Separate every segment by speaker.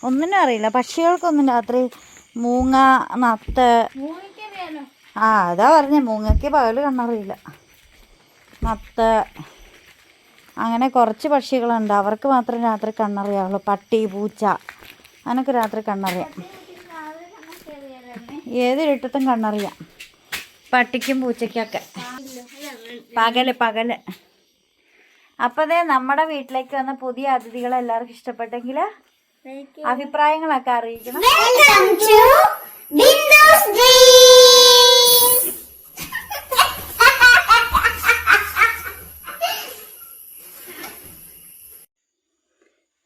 Speaker 1: ഒന്നിനും അറിയില്ല. പക്ഷികൾക്കൊന്നും രാത്രി മൂങ്ങ, നത്ത്, അതാ പറഞ്ഞ മൂങ്ങയ്ക്ക് പകല് കണ്ണറിയില്ല. നത്ത് അങ്ങനെ കുറച്ച് പക്ഷികളുണ്ട്, അവർക്ക് മാത്രം രാത്രി കണ്ണറിയാവുള്ളൂ. പട്ടി, പൂച്ച അതിനൊക്കെ രാത്രി കണ്ണറിയാം. ഏതിരിട്ടത്തും കണ്ണറിയാം, പട്ടിക്കും പൂച്ചയ്ക്കൊക്കെ പകല്. അപ്പോൾ നമ്മുടെ വീട്ടിലേക്ക് വന്ന പുതിയ അതിഥികളെ എല്ലാവർക്കും ഇഷ്ടപ്പെട്ടെങ്കിൽ അഭിപ്രായങ്ങളൊക്കെ അറിയിക്കണം.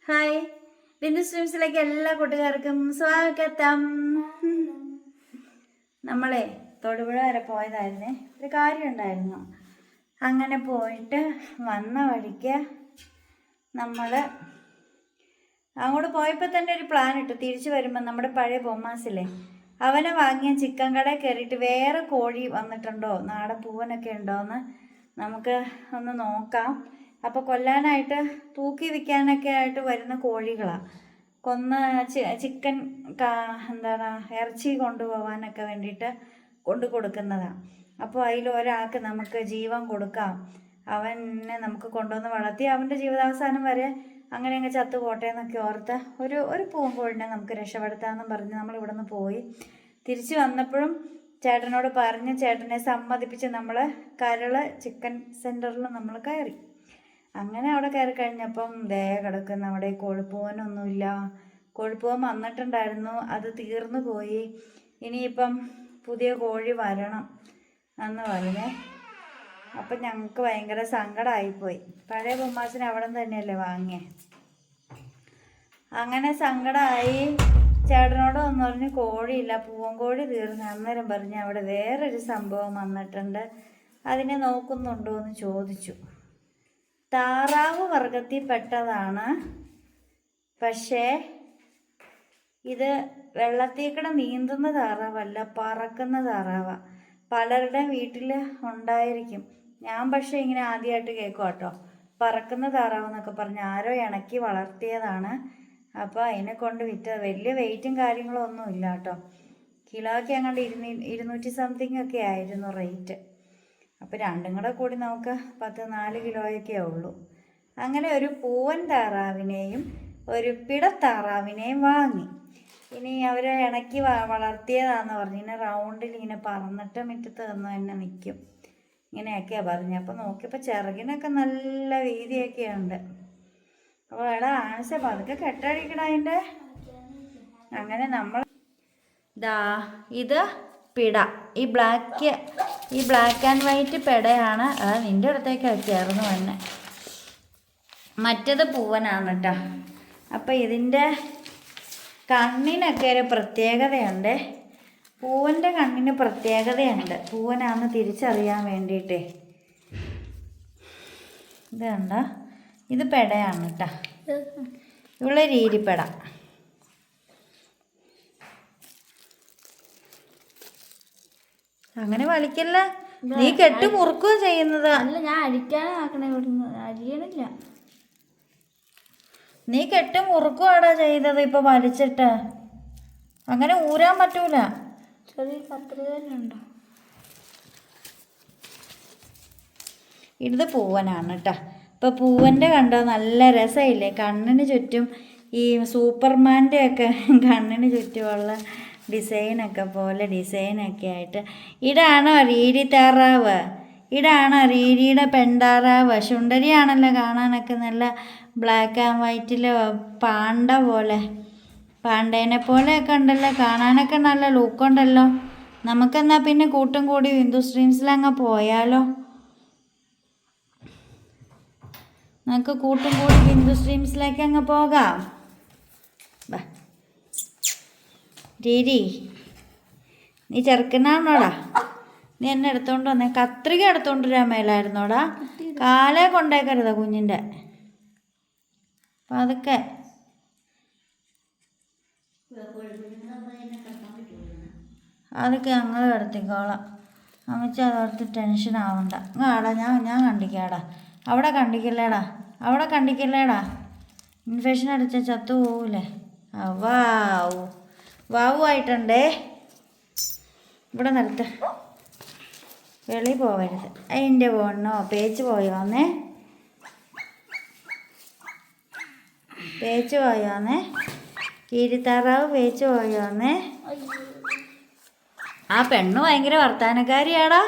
Speaker 1: ഹായ്, ബിന്ദു സ്ട്രീംസിലേക്ക് എല്ലാ കൂട്ടുകാർക്കും സ്വാഗതം. നമ്മളെ തൊടുപുഴ വരെ പോയതായിരുന്നേ, ഒരു കാര്യം ഉണ്ടായിരുന്നു. അങ്ങനെ പോയിട്ട് വന്ന വഴിക്ക് നമ്മൾ അങ്ങോട്ട് പോയപ്പോൾ തന്നെ ഒരു പ്ലാൻ ഇട്ടു. തിരിച്ചു വരുമ്പോൾ നമ്മുടെ പഴയ ബൊമ്മാസില്ലേ, അവനെ വാങ്ങിയ ചിക്കൻ കടയിൽ കയറിയിട്ട് വേറെ കോഴി വന്നിട്ടുണ്ടോ, നാടൻ പൂവനൊക്കെ ഉണ്ടോയെന്ന് നമുക്ക് ഒന്ന് നോക്കാം. അപ്പോൾ കൊല്ലാനായിട്ട് തൂക്കി വിൽക്കാനൊക്കെ ആയിട്ട് വരുന്ന കോഴികളാണ്. കൊന്ന ചിക്കൻ ഇറച്ചി കൊണ്ടുപോകാനൊക്കെ വേണ്ടിയിട്ട് കൊടുക്കുന്നതാണ്. അപ്പോൾ അതിലൊരാൾക്ക് നമുക്ക് ജീവൻ കൊടുക്കാം. അവനെ നമുക്ക് കൊണ്ടുവന്ന് വളർത്തി അവൻ്റെ ജീവിതാവസാനം വരെ അങ്ങനെ അങ്ങ് ചത്തു പോട്ടെ എന്നൊക്കെ ഓർത്ത് ഒരു പൂങ്കോഴിനെ നമുക്ക് രക്ഷപ്പെടുത്താമെന്നും പറഞ്ഞ് നമ്മളിവിടെ നിന്ന് പോയി. തിരിച്ച് വന്നപ്പോഴും ചേട്ടനോട് പറഞ്ഞ് ചേട്ടനെ സമ്മതിപ്പിച്ച് നമ്മൾ കരൾ ചിക്കൻ സെൻറ്ററിൽ നമ്മൾ കയറി. അങ്ങനെ അവിടെ കയറി കഴിഞ്ഞപ്പം കിടക്കുന്ന അവിടെ കോഴിപ്പൂവനൊന്നുമില്ല. കോഴിപ്പൂവൻ വന്നിട്ടുണ്ടായിരുന്നു, അത് തീർന്നു പോയി. ഇനിയിപ്പം പുതിയ കോഴി വരണം എന്ന് പറഞ്ഞേ. അപ്പം ഞങ്ങൾക്ക് ഭയങ്കര സങ്കടമായിപ്പോയി. പഴയ ബൊമ്മാസിനെ അവിടെ തന്നെയല്ലേ വാങ്ങിയേ. അങ്ങനെ സങ്കടമായി. ചേട്ടനോട് ഒന്ന് പറഞ്ഞ് കോഴിയില്ല, പൂവൻ കോഴി തീർന്നു. അന്നേരം പറഞ്ഞ് അവിടെ വേറൊരു സംഭവം വന്നിട്ടുണ്ട്, അതിനെ നോക്കുന്നുണ്ടോ എന്ന് ചോദിച്ചു. താറാവ് വർഗത്തിൽ പെട്ടതാണ്, പക്ഷേ ഇത് വെള്ളത്തിൽ നീന്തുന്ന താറാവല്ല, പറക്കുന്ന താറാവാണ്. പലരുടെ വീട്ടിൽ ഉണ്ടായിരിക്കും. ഞാൻ പക്ഷേ ഇങ്ങനെ ആദ്യമായിട്ട് കേൾക്കും കേട്ടോ, പറക്കുന്ന താറാവെന്നൊക്കെ പറഞ്ഞ് ആരോ ഇണക്കി വളർത്തിയതാണ്. അപ്പോൾ അതിനെ കൊണ്ട് വിറ്റത്. വലിയ വെയിറ്റും കാര്യങ്ങളും ഒന്നും ഇല്ല കേട്ടോ. കിലോയ്ക്ക് അങ്ങോട്ട് 200 സംതിങ് ഒക്കെ ആയിരുന്നു റേറ്റ്. അപ്പോൾ രണ്ടും കൂടെ കൂടി നമുക്ക് 4 കിലോയൊക്കെ ഉള്ളൂ. അങ്ങനെ ഒരു പൂവൻ താറാവിനെയും ഒരു പിടത്താറാവിനെയും വാങ്ങി. ഇനി അവരെ ഇണക്കി വളർത്തിയതാണെന്ന് പറഞ്ഞു. ഇങ്ങനെ റൗണ്ടിൽ ഇങ്ങനെ പറന്നിട്ട് മുറ്റത്ത് തന്നെ നിൽക്കും, ഇങ്ങനെയൊക്കെയാണ് പറഞ്ഞത്. അപ്പോൾ നോക്കിയപ്പോൾ ചിറകിനൊക്കെ നല്ല വീതിയൊക്കെ ഉണ്ട്. അപ്പോൾ ആവശ്യം പതുക്കെ കെട്ടടിക്കണം അതിൻ്റെ. അങ്ങനെ നമ്മൾ ഇത് പിട, ഈ ബ്ലാക്ക് ആൻഡ് വൈറ്റ് പിടയാണ്. അത് നിൻ്റെ അടുത്തേക്കാണ് ചേർന്ന് തന്നെ. മറ്റേത് പൂവനാണ് കേട്ടോ. അപ്പോൾ ഇതിൻ്റെ കണ്ണിനൊക്കെ ഒരു പ്രത്യേകതയുണ്ട്. പൂവൻ്റെ കണ്ണിന് പ്രത്യേകതയുണ്ട്, പൂവനാണെന്ന് തിരിച്ചറിയാൻ വേണ്ടിയിട്ടേ. ഇത് കണ്ട, ഇത് പെടയാണ് കേട്ടോ. ഇവിടെ രീതിപ്പെട. അങ്ങനെ വലിക്കല്ല, നീ കെട്ട് മുറുക്കുക ചെയ്യുന്നത്.
Speaker 2: അല്ല, ഞാൻ അരിക്കാനാക്കണേ, ഇവിടുന്ന് അരിയണില്ല.
Speaker 1: നീ കെട്ട് മുറുക്കുവാടാ ചെയ്തത്. ഇപ്പോൾ വലിച്ചിട്ട് അങ്ങനെ ഊരാൻ പറ്റൂല.
Speaker 2: ചെറിയ കത്രികയുണ്ടോ?
Speaker 1: ഇത് പൂവനാണ് കേട്ടോ. ഇപ്പോൾ പൂവൻ്റെ കണ്ടോ, നല്ല രസമില്ലേ? കണ്ണിന് ചുറ്റും ഈ സൂപ്പർമാൻ്റെ ഒക്കെ കണ്ണിന് ചുറ്റുമുള്ള ഡിസൈനൊക്കെ ആയിട്ട്. ഇതാണോ രീരി താറാവ്? ഇതാണോ രീരിയുടെ പെൺതാറാവ്? ശുണ്ടരിയാണല്ലോ കാണാനൊക്കെ, നല്ല ബ്ലാക്ക് ആൻഡ് വൈറ്റിൽ പാണ്ടേനെ പോലെയൊക്കെ ഉണ്ടല്ലോ, കാണാനൊക്കെ നല്ല ലുക്കുണ്ടല്ലോ. നമുക്കെന്നാൽ പിന്നെ കൂട്ടും കൂടി ബിന്ദു സ്ട്രീംസിലങ്ങ് പോയാലോ? നമുക്ക് കൂട്ടും കൂടി ബിന്ദു സ്ട്രീംസിലേക്ക് അങ്ങ് പോകാം. രീരി, നീ ചെറുക്കനാണോടാ? നീ എന്നെ എടുത്തോണ്ട് വന്നേ. കത്രിക എടുത്തോണ്ട് വരാൻ മേലായിരുന്നോടാ? കാലേ കൊണ്ടേക്കരുത് കുഞ്ഞിൻ്റെ. അപ്പം അതൊക്കെ ഞങ്ങൾ കിടത്തിക്കോളാം. അമ്മച്ച അതോർത്ത് ടെൻഷൻ ആവണ്ട. ആടാ, ഞാൻ കണ്ടിക്കാടാ. അവിടെ കണ്ടിക്കില്ലേടാ. ഇൻഫെക്ഷൻ അടിച്ചാൽ ചത്തു പോകൂലേ? വാവു വാവു ആയിട്ടുണ്ടേ. ഇവിടെ നിർത്ത, വെളി പോവരുത്. അതിൻ്റെ പൊണ്ണോ പേച്ച് പോയോന്നേ, പേച്ച് പോയോന്നേ, കീരിത്താറാവ് പേച്ച് പോയോന്നേ. ആ പെണ്ണ് ഭയങ്കര വർത്താനക്കാരിയാടാ.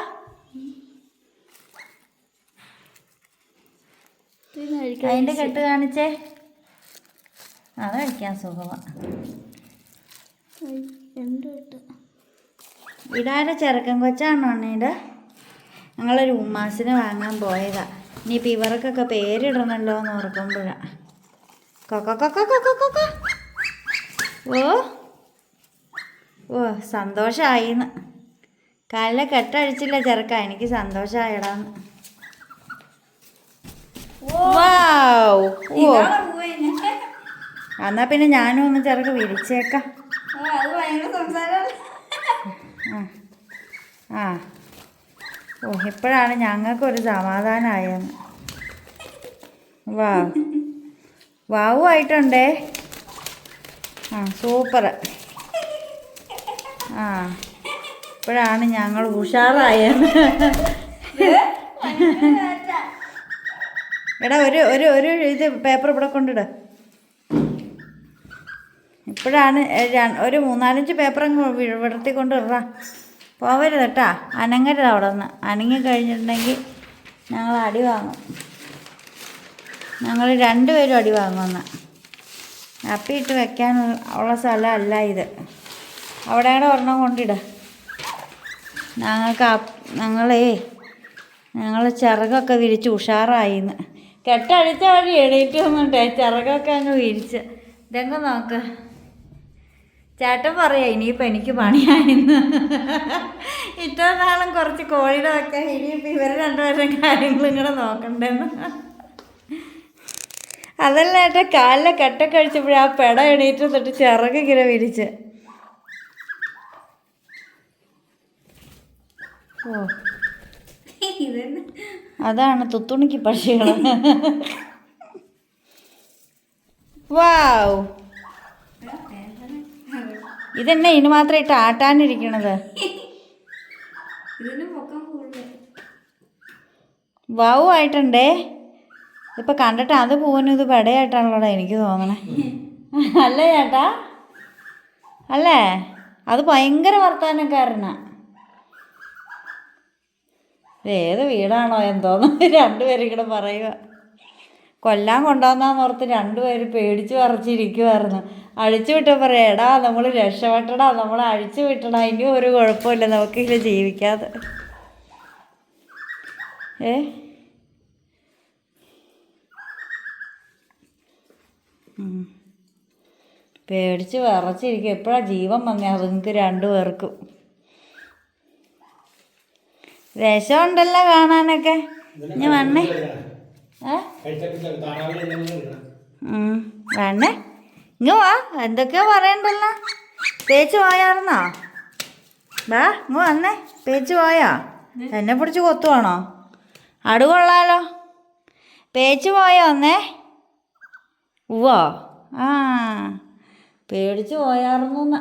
Speaker 1: അതിൻ്റെ കെട്ട് കാണിച്ചേ, അത് കഴിക്കാൻ സുഖമാണ്. ഇടാതെ ചെറുക്കൻ കൊച്ചാണോ അണ്ണീടെ? ഞങ്ങളൊരു ഉമ്മാസിന് വാങ്ങാൻ പോയതാ. ഇനിയിപ്പോൾ ഇവർക്കൊക്കെ പേരിടണമല്ലോ എന്ന് ഓർക്കുമ്പോഴാണ്. കൊക്കൊക്കൊക്കൊക്കൊക്കൊക്കൊ. ഓ ഓ സന്തോഷമായിന്ന്. കാലിലെ കെട്ടഴിച്ചില്ല ചെറുക്ക, എനിക്ക് സന്തോഷമായിടാന്ന്. ഓ എന്നാ പിന്നെ ഞാനും ഒന്ന് ചെറുക്ക് വിരിച്ചേക്കാം. ആ ഓ ഇപ്പോഴാണ് ഞങ്ങൾക്കൊരു സമാധാനമായെന്ന്. വാവു ആയിട്ടുണ്ടേ. ആ സൂപ്പർ. ആ ഇപ്പോഴാണ് ഞങ്ങൾ ഉഷാറായെന്ന്. എടാ ഒരു ഇത് പേപ്പർ ഇവിടെ കൊണ്ടിട. ഇപ്പോഴാണ് ഒരു 3-4 പേപ്പറങ്ങ് വിടർത്തിക്കൊണ്ട് ഇടാ. പോവരുത് കേട്ടാ, അനങ്ങരുത്. അവിടെ നിന്ന് അനങ്ങി കഴിഞ്ഞിട്ടുണ്ടെങ്കിൽ ഞങ്ങൾ അടി വാങ്ങും. ഞങ്ങൾ 2 പേരും അടി വാങ്ങുമെന്ന്. അപ്പിയിട്ട് വെക്കാൻ ഉള്ള സ്ഥലമല്ല ഇത്. അവിടെ ഒരെണ്ണം കൊണ്ടിട. ഞങ്ങൾ ചിറകൊക്കെ വിരിച്ച് ഉഷാറായിന്ന്. കെട്ടഴിച്ച വഴി എണീറ്റ് വന്നിട്ടേ ചിറകൊക്കെ അങ്ങ് വിരിച്ച്. ഇതെങ്ങ് നോക്ക്. ചേട്ടൻ പറയാ ഇനിയിപ്പോൾ എനിക്ക് പണിയായിന്ന്. ഇത്ര നാളും കുറച്ച് കോഴിയുടെ ഒക്കെ, ഇനിയിപ്പോൾ ഇവർ 2 പേരും കാര്യങ്ങളും ഇങ്ങനെ നോക്കണ്ടെന്ന്. അതല്ല ഏട്ടാ, കാലിലെ കെട്ടൊക്കെ അഴിച്ചപ്പോഴേ ആ പെട എണീറ്റ് തൊട്ട് ചിറക് ഇങ്ങനെ വിരിച്ച്. ഓ അതാണ് തുത്തുണിക്ക് പക്ഷികൾ. വാവ്, ഇതെന്നെ ഇതിന് മാത്രം ഇട്ട് ആട്ടാനിരിക്കണത്. വാവു ആയിട്ടുണ്ടേ. ഇപ്പം കണ്ടിട്ട് അത് പോകാനും ഇത് പെടയായിട്ടാണല്ലോടാ എനിക്ക് തോന്നണേ. അല്ലേ ചേട്ടാ? അല്ലേ? അത് ഭയങ്കര വർത്താനക്കാരനാ. ഏത് വീടാണോ എന്തോന്ന് 2 പേരും കൂടെ പറയുക. കൊല്ലാൻ കൊണ്ടുവന്നാന്നോർത്ത് 2 പേര് പേടിച്ച് പറിച്ചിരിക്കുമായിരുന്നു. അഴിച്ചു വിട്ടാൽ പറയാം, എടാ നമ്മൾ രക്ഷപ്പെട്ടടാ, നമ്മൾ അഴിച്ചു വിട്ടടാ, ഇനി ഒരു കുഴപ്പമില്ല, നമുക്കില്ല ജീവിക്കാതെ. പേടിച്ച് വിറച്ചിരിക്കും. എപ്പോഴാണ് ജീവൻ വന്നേ അതുങ്ങൾക്ക് 2 പേർക്കും. രസമുണ്ടല്ലോ കാണാനൊക്കെ. ഇനി വന്നേ വേണ്ടേ, ഇങ്ങ് വാ. എന്തൊക്കെയോ പറയണ്ടല്ലോ. പേച്ച് പോയായിരുന്നോ? വാ ഇങ്ങ് വന്നേ. പേച്ച് പോയോ? എന്നെ പിടിച്ച് കൊത്തുവാണോ? അടുകൊള്ളാലോ. പേച്ച് പോയോ ഒന്നേ? ഉവ്വോ. ആ പേടിച്ച് പോയായിരുന്നു.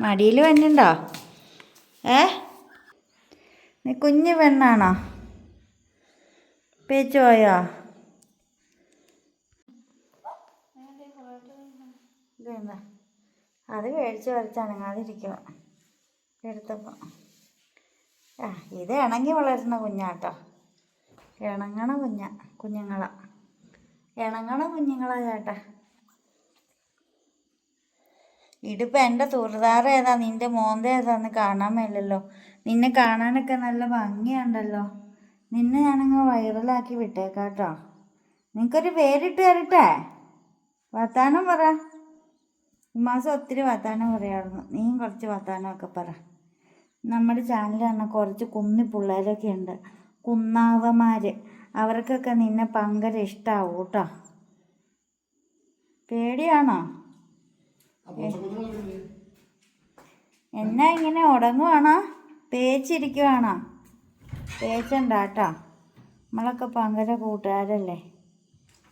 Speaker 1: മടിയിൽ വന്നിണ്ടോ? നീ കുഞ്ഞു പെണ്ണാണോ? പേച്ച് പോയോ? ഇതെന്താ അത് പേടിച്ച് വരച്ചനങ്ങാതിരിക്കുക എടുത്തപ്പോൾ. ഇത് ഇണങ്ങി വളരുന്ന കുഞ്ഞാട്ടോ. ഇണങ്ങണ കുഞ്ഞുങ്ങളാ ചേട്ടാ. ഇതിപ്പോൾ എൻ്റെ തുറുതാറ് ഏതാ, നിൻ്റെ മോന്ത ഏതാന്ന് കാണാൻ മേലല്ലോ. നിന്നെ കാണാനൊക്കെ നല്ല ഭംഗിയുണ്ടല്ലോ. നിന്നെ ഞാനങ്ങ് വൈറലാക്കി വിട്ടേക്കാട്ടോ. നിനക്കൊരു പേരിട്ട് തരട്ടെ? വർത്താനം പറ. ഉമ്മാസം ഒത്തിരി വർത്താനം പറയാറുണ്ട്. നീയും കുറച്ച് വർത്താനമൊക്കെ പറ. നമ്മുടെ ചാനലിൽ കുറച്ച് കുന്നി പിള്ളേരൊക്കെ ഉണ്ട്, കുന്നാവന്മാർ. അവർക്കൊക്കെ നിന്നെ ഭയങ്കര ഇഷ്ടമാവും കേട്ടോ. പേടിയാണോ? എന്നാ ഇങ്ങനെ ഉടങ്ങുവാണോ? പേച്ചിരിക്കുവാണോ? പേച്ചണ്ട കേട്ടോ, നമ്മളൊക്കെ ഭയങ്കര കൂട്ടുകാരല്ലേ.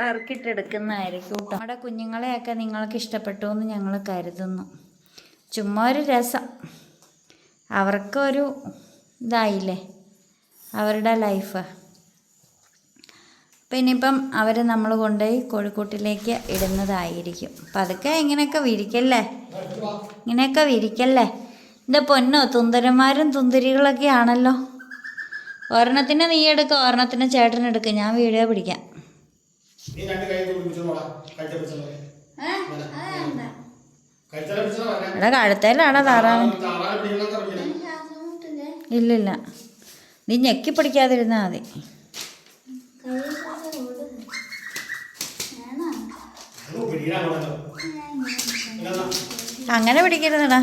Speaker 1: നറുക്കിട്ടെടുക്കുന്നതായിരിക്കും കേട്ടോ. നമ്മുടെ കുഞ്ഞുങ്ങളെയൊക്കെ നിങ്ങൾക്ക് ഇഷ്ടപ്പെട്ടു എന്ന് ഞങ്ങൾ കരുതുന്നു. ചുമ്മാ ഒരു രസം, അവർക്കൊരു ഇതായില്ലേ അവരുടെ ലൈഫ്. അപ്പം ഇനിയിപ്പം അവർ നമ്മൾ കൊണ്ടുപോയി കോഴിക്കൂട്ടിലേക്ക് ഇടുന്നതായിരിക്കും. അപ്പം അതൊക്കെ ഇങ്ങനെയൊക്കെ വിരിക്കല്ലേ, ഇങ്ങനെയൊക്കെ വിരിക്കല്ലേ. എൻ്റെ പൊന്നോ, തുന്തരന്മാരും തുന്തിരികളൊക്കെ ആണല്ലോ. ഒരെണ്ണത്തിന് നീ എടുക്കുക, ഒരെണ്ണത്തിന് ചേട്ടനെടുക്കുക, ഞാൻ വീഡിയോ പിടിക്കാം. ഇവിടെ കഴുത്തേലാടാ താറാവ്. ഇല്ലില്ല, നീ ഞെക്കി പിടിക്കാതിരുന്നാൽ മതി. അങ്ങനെ പിടിക്കരുതടാ,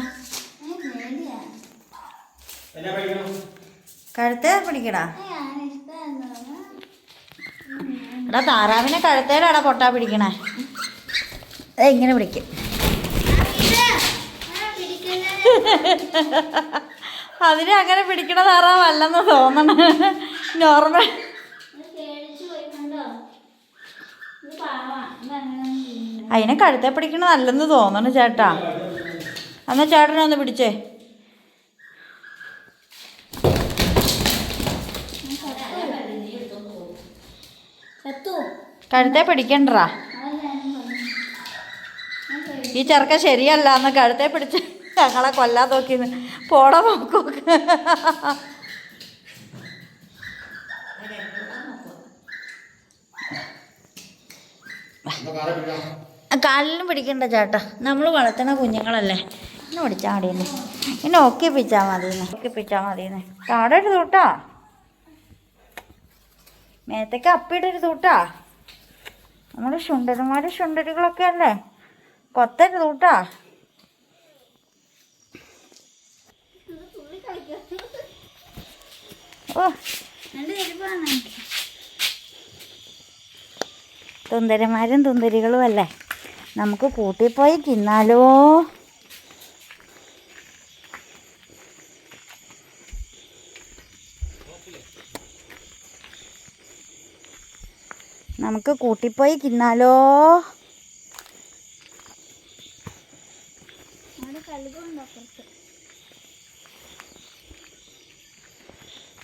Speaker 1: കഴുത്തേ പിടിക്കടാ. എടാ താറാവിനെ കഴുത്തേലാടാ പൊട്ടാ പിടിക്കണേ. ഇങ്ങനെ പിടിക്കും. അതിനെ അങ്ങനെ പിടിക്കണ താറാവല്ലെന്ന് തോന്നണ. നോർമൽ അതിനെ കഴുത്തെ പിടിക്കണ നല്ലെന്ന് തോന്നണു ചേട്ടാ. എന്നാ ചേട്ടനെ ഒന്ന് പിടിച്ചേ. കഴുത്തെ പിടിക്കണ്ടാ, ഈ ചെറുക്ക ശരിയല്ല. എന്ന് കഴുത്തെ പിടിച്ച് ഞങ്ങളെ കൊല്ലാൻ നോക്കിന്ന് പോട നോക്കൂ. കാലിലും പിടിക്കണ്ട ചേട്ടാ, നമ്മൾ വളർത്തുന്ന കുഞ്ഞുങ്ങളല്ലേ. എന്നെ പിടിച്ചാൽ മതിയെന്നെ, എന്നെ ഒക്കിപ്പിച്ചാൽ മതിയെന്നെ. താടരുത് കേട്ടോ, മേത്തേക്ക് അപ്പിടരുത് കേട്ടോ. നമ്മുടെ ശുണ്ടന്മാരും ശുണ്ടരികളൊക്കെ അല്ലേ, കൊത്തരുത് കേട്ടോ. ഓ, തുന്തരന്മാരും തുന്തരികളും അല്ലേ, നമുക്ക് കൂട്ടിപ്പോയി തിന്നാലോ. നമുക്ക് കൂട്ടിപ്പോയി തിന്നാലോ.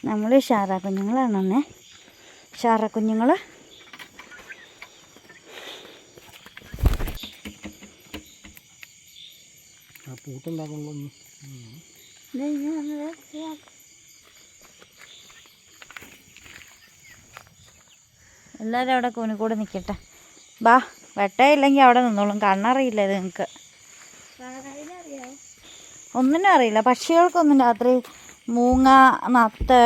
Speaker 1: നമ്മൾ ഷാറ കുഞ്ഞുങ്ങളാണെന്നേ, ഷാറ കുഞ്ഞുങ്ങൾ. എല്ലാവരും അവിടെ കൂനിക്കൂടെ നിൽക്കട്ടെ. ബാ, വെട്ടയില്ലെങ്കിൽ അവിടെ നിന്നോളും. കണ്ണറിയില്ല ഇത് നിങ്ങൾക്ക്, ഒന്നിനും അറിയില്ല. പക്ഷികൾക്കൊന്നും രാത്രി മൂങ്ങ, നത്ത്,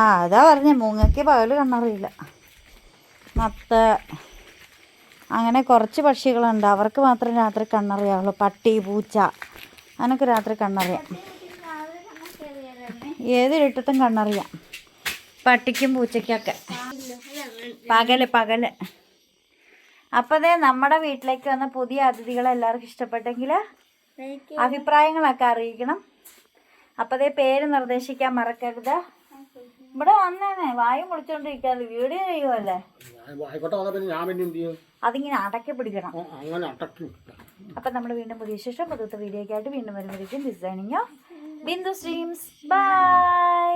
Speaker 1: അതാ പറഞ്ഞേ, മൂങ്ങയ്ക്ക് പകല് കണ്ണറിയില്ല. നത്ത്, അങ്ങനെ കുറച്ച് പക്ഷികളുണ്ട്, അവർക്ക് മാത്രം രാത്രി കണ്ണറിയാവുള്ളൂ. പട്ടി, പൂച്ച, അതിനൊക്കെ രാത്രി കണ്ണറിയാം. ഏതിരിട്ടത്തും കണ്ണറിയാം, പട്ടിക്കും പൂച്ചയ്ക്കൊക്കെ പകല്. അപ്പോൾ അതേ നമ്മുടെ വീട്ടിലേക്ക് വന്ന പുതിയ അതിഥികളെ എല്ലാവർക്കും ഇഷ്ടപ്പെട്ടെങ്കിൽ അഭിപ്രായങ്ങളൊക്കെ അറിയിക്കണം. അപ്പോൾ അതേ പേര് നിർദ്ദേശിക്കാൻ മറക്കരുത്. ഇവിടെ വന്നേനെ വായും പൊളിച്ചോണ്ടിരിക്കാതെ വീഡിയോ ചെയ്യുമല്ലേ, അതിങ്ങനെ അടക്കി പിടിക്കണം. അപ്പം നമ്മൾ വീണ്ടും പുതിയ ശേഷം പുതുത്ത വീഡിയോയ്ക്ക് ആയിട്ട് വീണ്ടും വരുമ്പോഴേക്കും ഡിസൈനിങ്ങോ ബിന്ദു സ്ട്രീംസ്. ബൈ.